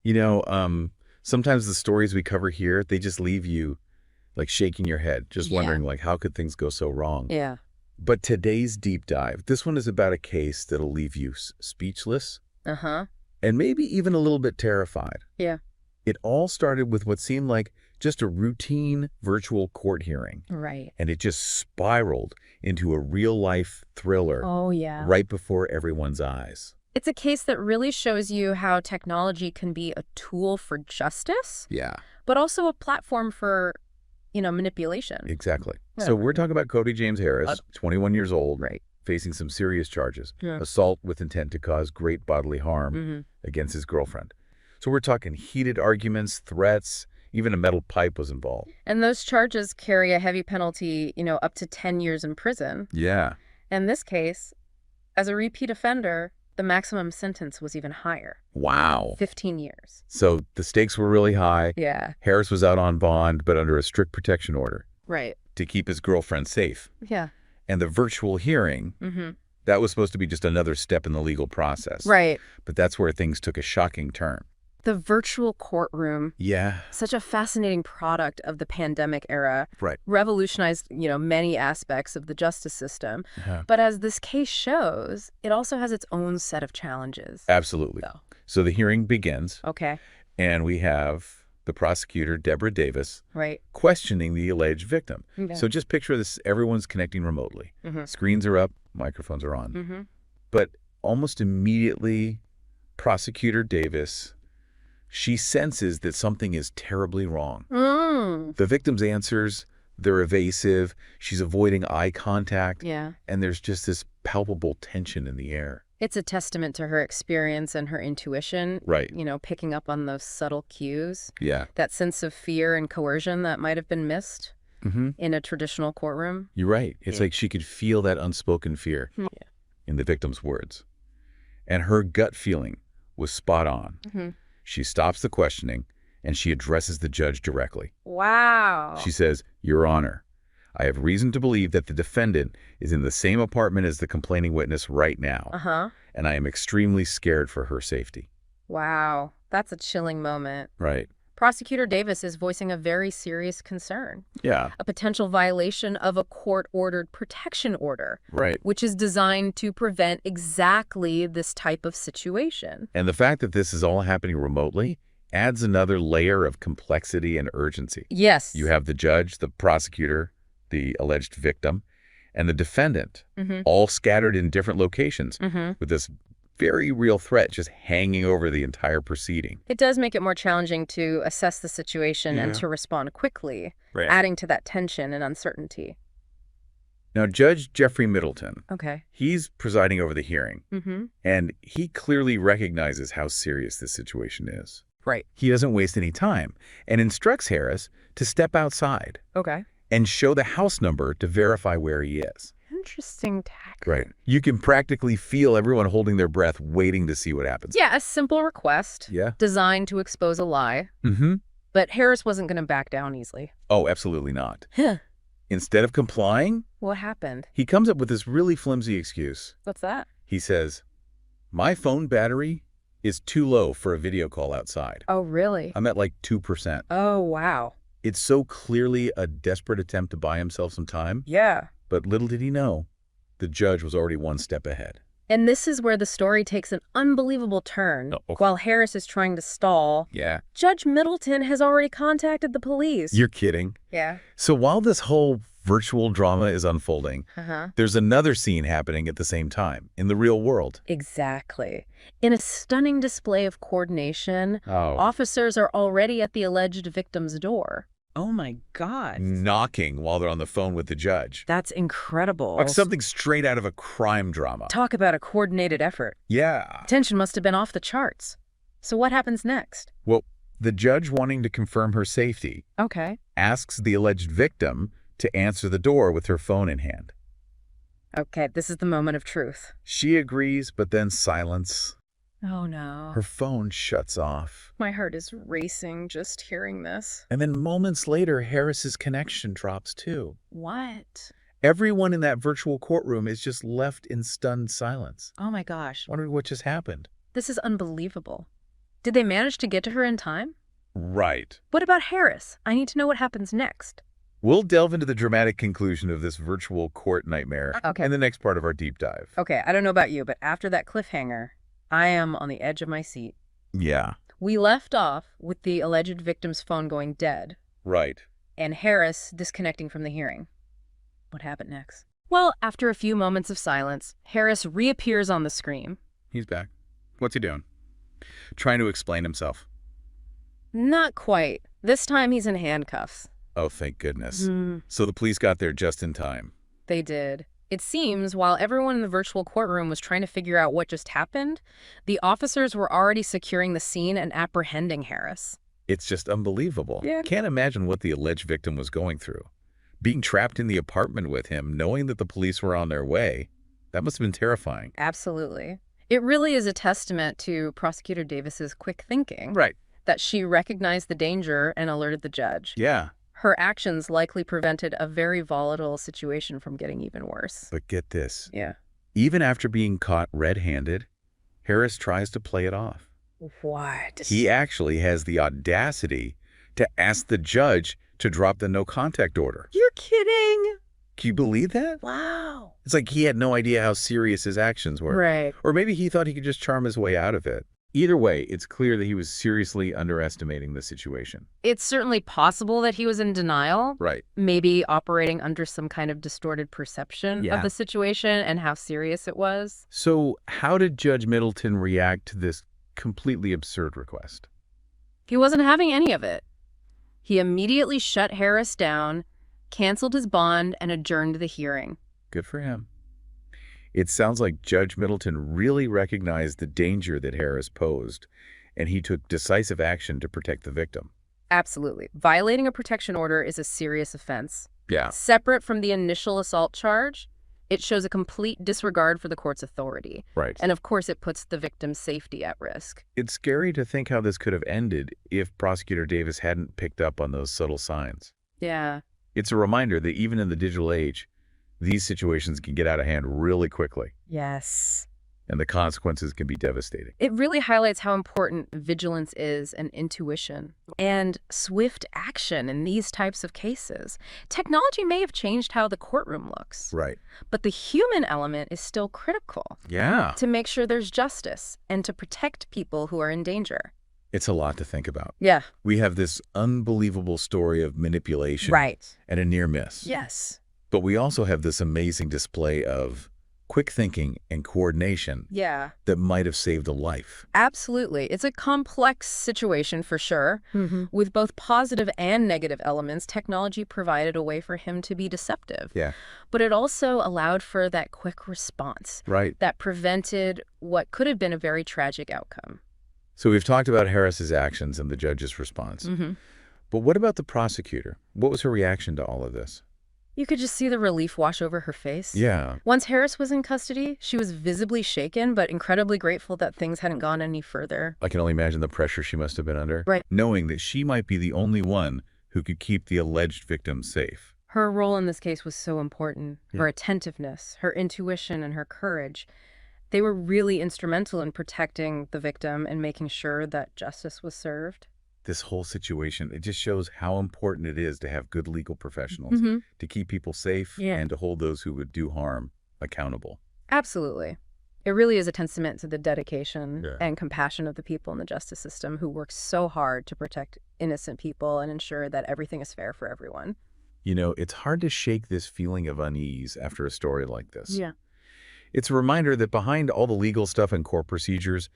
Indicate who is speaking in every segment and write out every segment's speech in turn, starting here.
Speaker 1: You know, sometimes the stories we cover here, they just leave you like shaking your head, just
Speaker 2: Yeah.
Speaker 1: wondering like, how could things go so wrong?
Speaker 2: Yeah.
Speaker 1: But today's deep dive, this one is about a case that'll leave you speechless
Speaker 2: Uh-huh.
Speaker 1: and maybe even a little bit terrified.
Speaker 2: Yeah.
Speaker 1: It all started with what seemed like just a routine virtual court hearing,
Speaker 2: Right.
Speaker 1: and it just spiraled into a real-life thriller
Speaker 2: Oh, yeah.
Speaker 1: right before everyone's eyes.
Speaker 2: It's a case that really shows you how technology can be a tool for justice,
Speaker 1: Yeah,
Speaker 2: but also a platform for, manipulation.
Speaker 1: exactly.
Speaker 2: Yeah.
Speaker 1: So we're talking about Cody James Harris, 21 years old,
Speaker 2: Right.
Speaker 1: facing some serious charges.
Speaker 2: Yeah.
Speaker 1: Assault with intent to cause great bodily harm
Speaker 2: Mm-hmm.
Speaker 1: against his girlfriend. So we're talking heated arguments, threats, even a metal pipe was involved.
Speaker 2: And those charges carry a heavy penalty, up to 10 years in prison.
Speaker 1: Yeah.
Speaker 2: In this case, as a repeat offender, the maximum sentence was even higher,
Speaker 1: Wow.
Speaker 2: 15 years.
Speaker 1: So the stakes were really high.
Speaker 2: Yeah.
Speaker 1: Harris was out on bond, but under a strict protection order
Speaker 2: Right.
Speaker 1: to keep his girlfriend safe.
Speaker 2: Yeah.
Speaker 1: And the virtual hearing,
Speaker 2: Mm-hmm.
Speaker 1: that was supposed to be just another step in the legal process.
Speaker 2: Right.
Speaker 1: But that's where things took a shocking turn.
Speaker 2: The virtual courtroom,
Speaker 1: Yeah.
Speaker 2: such a fascinating product of the pandemic era,
Speaker 1: Right.
Speaker 2: revolutionized, many aspects of the justice system.
Speaker 1: Yeah.
Speaker 2: But as this case shows, it also has its own set of challenges.
Speaker 1: Absolutely.
Speaker 2: So,
Speaker 1: So the hearing begins,
Speaker 2: okay,
Speaker 1: and we have the prosecutor, Deborah Davis,
Speaker 2: right.
Speaker 1: questioning the alleged victim.
Speaker 2: Okay.
Speaker 1: So just picture this, everyone's connecting remotely.
Speaker 2: Mm-hmm.
Speaker 1: Screens are up, microphones are on.
Speaker 2: Mm-hmm.
Speaker 1: But almost immediately, prosecutor Davis, she senses that something is terribly wrong. The victim's answers, they're evasive, she's avoiding eye contact,
Speaker 2: Yeah.
Speaker 1: and there's just this palpable tension in the air.
Speaker 2: It's a testament to her experience and her intuition,
Speaker 1: Right.
Speaker 2: picking up on those subtle cues,
Speaker 1: Yeah.
Speaker 2: that sense of fear and coercion that might have been missed
Speaker 1: Mm-hmm.
Speaker 2: in a traditional courtroom.
Speaker 1: You're right. It's
Speaker 2: Yeah.
Speaker 1: like she could feel that unspoken fear
Speaker 2: Yeah.
Speaker 1: in the victim's words. And her gut feeling was spot on.
Speaker 2: Mm-hmm.
Speaker 1: She stops the questioning, and she addresses the judge directly.
Speaker 2: Wow.
Speaker 1: She says, "Your Honor, I have reason to believe that the defendant is in the same apartment as the complaining witness right now,
Speaker 2: Uh-huh.
Speaker 1: and I am extremely scared for her safety."
Speaker 2: Wow. That's a chilling moment.
Speaker 1: Right.
Speaker 2: Prosecutor Davis is voicing a very serious concern,
Speaker 1: Yeah.
Speaker 2: a potential violation of a court-ordered protection order,
Speaker 1: Right.
Speaker 2: which is designed to prevent exactly this type of situation.
Speaker 1: And the fact that this is all happening remotely adds another layer of complexity and urgency.
Speaker 2: Yes.
Speaker 1: You have the judge, the prosecutor, the alleged victim, and the defendant,
Speaker 2: Mm-hmm.
Speaker 1: all scattered in different locations
Speaker 2: Mm-hmm.
Speaker 1: with this very real threat just hanging over the entire proceeding.
Speaker 2: It does make it more challenging to assess the situation and
Speaker 1: Yeah.
Speaker 2: to respond quickly,
Speaker 1: Right.
Speaker 2: adding to that tension and uncertainty.
Speaker 1: Now, Judge Jeffrey Middleton,
Speaker 2: Okay.
Speaker 1: he's presiding over the hearing,
Speaker 2: Mm-hmm.
Speaker 1: and he clearly recognizes how serious this situation is.
Speaker 2: Right.
Speaker 1: He doesn't waste any time and instructs Harris to step outside
Speaker 2: Okay.
Speaker 1: and show the house number to verify where he is.
Speaker 2: Interesting tack.
Speaker 1: Right. You can practically feel everyone holding their breath, waiting to see what happens.
Speaker 2: Yeah, a simple request
Speaker 1: Yeah.
Speaker 2: designed to expose a lie,
Speaker 1: Mm-hmm.
Speaker 2: but Harris wasn't going to back down easily.
Speaker 1: Oh, absolutely not.
Speaker 2: Huh.
Speaker 1: Instead of complying,
Speaker 2: What happened?
Speaker 1: he comes up with this really flimsy excuse.
Speaker 2: What's that?
Speaker 1: He says, "My phone battery is too low for a video call outside.
Speaker 2: Oh, really?
Speaker 1: I'm at like 2%.
Speaker 2: Oh, wow.
Speaker 1: It's so clearly a desperate attempt to buy himself some time,
Speaker 2: Yeah.
Speaker 1: but little did he know, the judge was already one step ahead.
Speaker 2: And this is where the story takes an unbelievable turn.
Speaker 1: Oh, okay.
Speaker 2: While Harris is trying to stall,
Speaker 1: Yeah.
Speaker 2: Judge Middleton has already contacted the police.
Speaker 1: You're kidding.
Speaker 2: Yeah.
Speaker 1: So while this whole virtual drama is unfolding,
Speaker 2: Uh-huh.
Speaker 1: there's another scene happening at the same time, in the real world.
Speaker 2: Exactly. In a stunning display of coordination,
Speaker 1: Oh.
Speaker 2: officers are already at the alleged victim's door.
Speaker 3: Oh my God.
Speaker 1: Knocking while they're on the phone with the judge.
Speaker 2: That's incredible.
Speaker 1: Like something straight out of a crime drama.
Speaker 2: Talk about a coordinated effort.
Speaker 1: Yeah.
Speaker 2: Tension must have been off the charts. So what happens next?
Speaker 1: Well, the judge, wanting to confirm her safety,
Speaker 2: Okay.
Speaker 1: asks the alleged victim to answer the door with her phone in hand.
Speaker 2: Okay, this is the moment of truth.
Speaker 1: She agrees, but then silence.
Speaker 2: Oh, no.
Speaker 1: Her phone shuts off.
Speaker 2: My heart is racing just hearing this.
Speaker 1: And then moments later, Harris's connection drops too.
Speaker 2: What?
Speaker 1: Everyone in that virtual courtroom is just left in stunned silence,
Speaker 2: Oh, my gosh.
Speaker 1: wondering what just happened.
Speaker 2: This is unbelievable. Did they manage to get to her in time?
Speaker 1: Right.
Speaker 2: What about Harris? I need to know what happens next.
Speaker 1: We'll delve into the dramatic conclusion of this virtual court nightmare
Speaker 2: Okay.
Speaker 1: in the next part of our deep dive.
Speaker 2: Okay, I don't know about you, but after that cliffhanger, I am on the edge of my seat.
Speaker 1: Yeah.
Speaker 2: We left off with the alleged victim's phone going dead
Speaker 1: Right.
Speaker 2: and Harris disconnecting from the hearing. What happened next? Well, after a few moments of silence, Harris reappears on the screen.
Speaker 1: He's back. What's he doing? Trying to explain himself.
Speaker 2: Not quite. This time he's in handcuffs.
Speaker 1: Oh, thank goodness. So the police got there just in time.
Speaker 2: They did. It seems while everyone in the virtual courtroom was trying to figure out what just happened, the officers were already securing the scene and apprehending Harris.
Speaker 1: It's just unbelievable.
Speaker 2: Yeah.
Speaker 1: Can't imagine what the alleged victim was going through. Being trapped in the apartment with him, knowing that the police were on their way, that must have been terrifying.
Speaker 2: Absolutely. It really is a testament to Prosecutor Davis's quick thinking.
Speaker 1: Right.
Speaker 2: That she recognized the danger and alerted the judge.
Speaker 1: Yeah.
Speaker 2: Her actions likely prevented a very volatile situation from getting even worse.
Speaker 1: But get this.
Speaker 2: Yeah.
Speaker 1: Even after being caught red-handed, Harris tries to play it off.
Speaker 2: What?
Speaker 1: He actually has the audacity to ask the judge to drop the no-contact order.
Speaker 2: You're kidding?
Speaker 1: Can you believe that?
Speaker 2: Wow.
Speaker 1: It's like he had no idea how serious his actions were.
Speaker 2: Right.
Speaker 1: Or maybe he thought he could just charm his way out of it. Either way, it's clear that he was seriously underestimating the situation.
Speaker 2: It's certainly possible that he was in denial,
Speaker 1: Right.
Speaker 2: maybe operating under some kind of distorted perception
Speaker 1: Yeah.
Speaker 2: of the situation and how serious it was.
Speaker 1: So how did Judge Middleton react to this completely absurd request?
Speaker 2: He wasn't having any of it. He immediately shut Harris down, canceled his bond, and adjourned the hearing.
Speaker 1: Good for him. It sounds like Judge Middleton really recognized the danger that Harris posed, and he took decisive action to protect the victim.
Speaker 2: Absolutely. Violating a protection order is a serious offense.
Speaker 1: Yeah.
Speaker 2: Separate from the initial assault charge, it shows a complete disregard for the court's authority.
Speaker 1: Right.
Speaker 2: And of course, it puts the victim's safety at risk.
Speaker 1: It's scary to think how this could have ended if Prosecutor Davis hadn't picked up on those subtle signs.
Speaker 2: Yeah.
Speaker 1: It's a reminder that even in the digital age, these situations can get out of hand really quickly,
Speaker 2: Yes.
Speaker 1: and the consequences can be devastating.
Speaker 2: It really highlights how important vigilance is and intuition and swift action in these types of cases. Technology may have changed how the courtroom looks,
Speaker 1: Right.
Speaker 2: but the human element is still critical
Speaker 1: Yeah.
Speaker 2: to make sure there's justice and to protect people who are in danger.
Speaker 1: It's a lot to think about.
Speaker 2: Yeah.
Speaker 1: We have this unbelievable story of manipulation
Speaker 2: Right.
Speaker 1: and a near miss.
Speaker 2: Yes.
Speaker 1: But we also have this amazing display of quick thinking and coordination
Speaker 2: Yeah.
Speaker 1: that might have saved a life.
Speaker 2: Absolutely. It's a complex situation for sure. With both positive and negative elements, technology provided a way for him to be deceptive.
Speaker 1: Yeah.
Speaker 2: But it also allowed for that quick response
Speaker 1: Right.
Speaker 2: that prevented what could have been a very tragic outcome.
Speaker 1: So we've talked about Harris's actions and the judge's response. But what about the prosecutor? What was her reaction to all of this?
Speaker 2: You could just see the relief wash over her face.
Speaker 1: Yeah.
Speaker 2: Once Harris was in custody, she was visibly shaken, but incredibly grateful that things hadn't gone any further.
Speaker 1: I can only imagine the pressure she must have been under.
Speaker 2: Right.
Speaker 1: Knowing that she might be the only one who could keep the alleged victim safe.
Speaker 2: Her role in this case was so important.
Speaker 1: Yeah.
Speaker 2: Her attentiveness, her intuition, and her courage. They were really instrumental in protecting the victim and making sure that justice was served.
Speaker 1: This whole situation, it just shows how important it is to have good legal professionals to keep people safe
Speaker 2: Yeah.
Speaker 1: and to hold those who would do harm accountable.
Speaker 2: Absolutely. It really is a testament to the dedication
Speaker 1: Yeah.
Speaker 2: and compassion of the people in the justice system who work so hard to protect innocent people and ensure that everything is fair for everyone.
Speaker 1: You know, it's hard to shake this feeling of unease after a story like this.
Speaker 2: Yeah.
Speaker 1: It's a reminder that behind all the legal stuff and court procedures,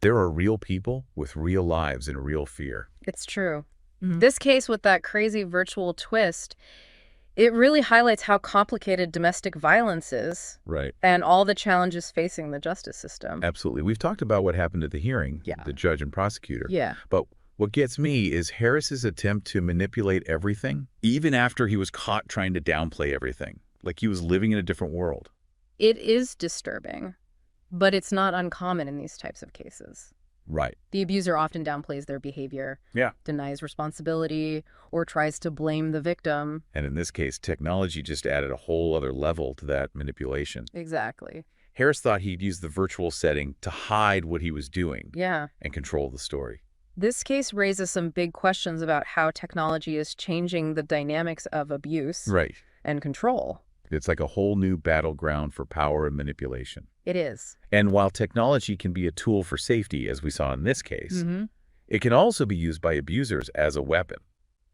Speaker 1: there are real people with real lives and real fear.
Speaker 2: It's true. This case with that crazy virtual twist, it really highlights how complicated domestic violence is
Speaker 1: Right.
Speaker 2: and all the challenges facing the justice system.
Speaker 1: Absolutely. We've talked about what happened at the hearing,
Speaker 2: Yeah.
Speaker 1: the judge and prosecutor.
Speaker 2: Yeah.
Speaker 1: But what gets me is Harris's attempt to manipulate everything, even after he was caught trying to downplay everything, like he was living in a different world.
Speaker 2: It is disturbing, but it's not uncommon in these types of cases.
Speaker 1: Right.
Speaker 2: The abuser often downplays their behavior,
Speaker 1: Yeah.
Speaker 2: denies responsibility, or tries to blame the victim.
Speaker 1: And in this case, technology just added a whole other level to that manipulation.
Speaker 2: Exactly.
Speaker 1: Harris thought he'd use the virtual setting to hide what he was doing
Speaker 2: Yeah.
Speaker 1: and control the story.
Speaker 2: This case raises some big questions about how technology is changing the dynamics of abuse
Speaker 1: Right.
Speaker 2: and control.
Speaker 1: It's like a whole new battleground for power and manipulation.
Speaker 2: It is.
Speaker 1: And while technology can be a tool for safety, as we saw in this case,
Speaker 2: Mm-hmm.
Speaker 1: it can also be used by abusers as a weapon.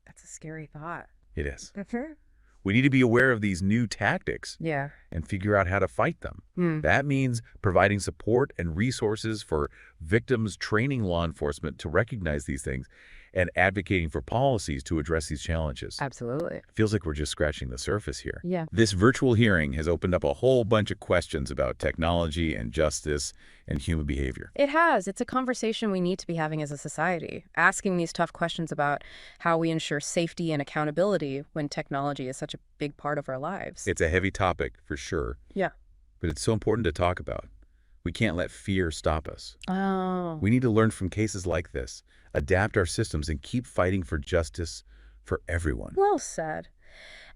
Speaker 2: That's a scary thought.
Speaker 1: It is.
Speaker 2: Mm-hmm.
Speaker 1: We need to be aware of these new tactics
Speaker 2: Yeah.
Speaker 1: and figure out how to fight them.
Speaker 2: Mm.
Speaker 1: That means providing support and resources for victims, training law enforcement to recognize these things, and advocating for policies to address these challenges.
Speaker 2: Absolutely.
Speaker 1: Feels like we're just scratching the surface here.
Speaker 2: Yeah.
Speaker 1: This virtual hearing has opened up a whole bunch of questions about technology and justice and human behavior.
Speaker 2: It has. It's a conversation we need to be having as a society, asking these tough questions about how we ensure safety and accountability when technology is such a big part of our lives.
Speaker 1: It's a heavy topic, for sure.
Speaker 2: Yeah.
Speaker 1: But it's so important to talk about. We can't let fear stop us.
Speaker 2: Oh.
Speaker 1: We need to learn from cases like this, adapt our systems, and keep fighting for justice for everyone.
Speaker 2: Well said.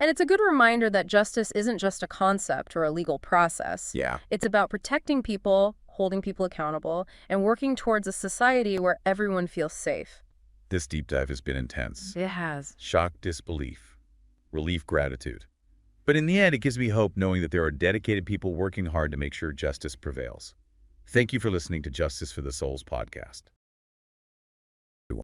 Speaker 2: And it's a good reminder that justice isn't just a concept or a legal process.
Speaker 1: Yeah.
Speaker 2: It's about protecting people, holding people accountable, and working towards a society where everyone feels safe.
Speaker 1: This deep dive has been intense.
Speaker 2: It has.
Speaker 1: Shock, disbelief, relief, gratitude. But in the end, it gives me hope knowing that there are dedicated people working hard to make sure justice prevails. Thank you for listening to Justice for the Souls podcast.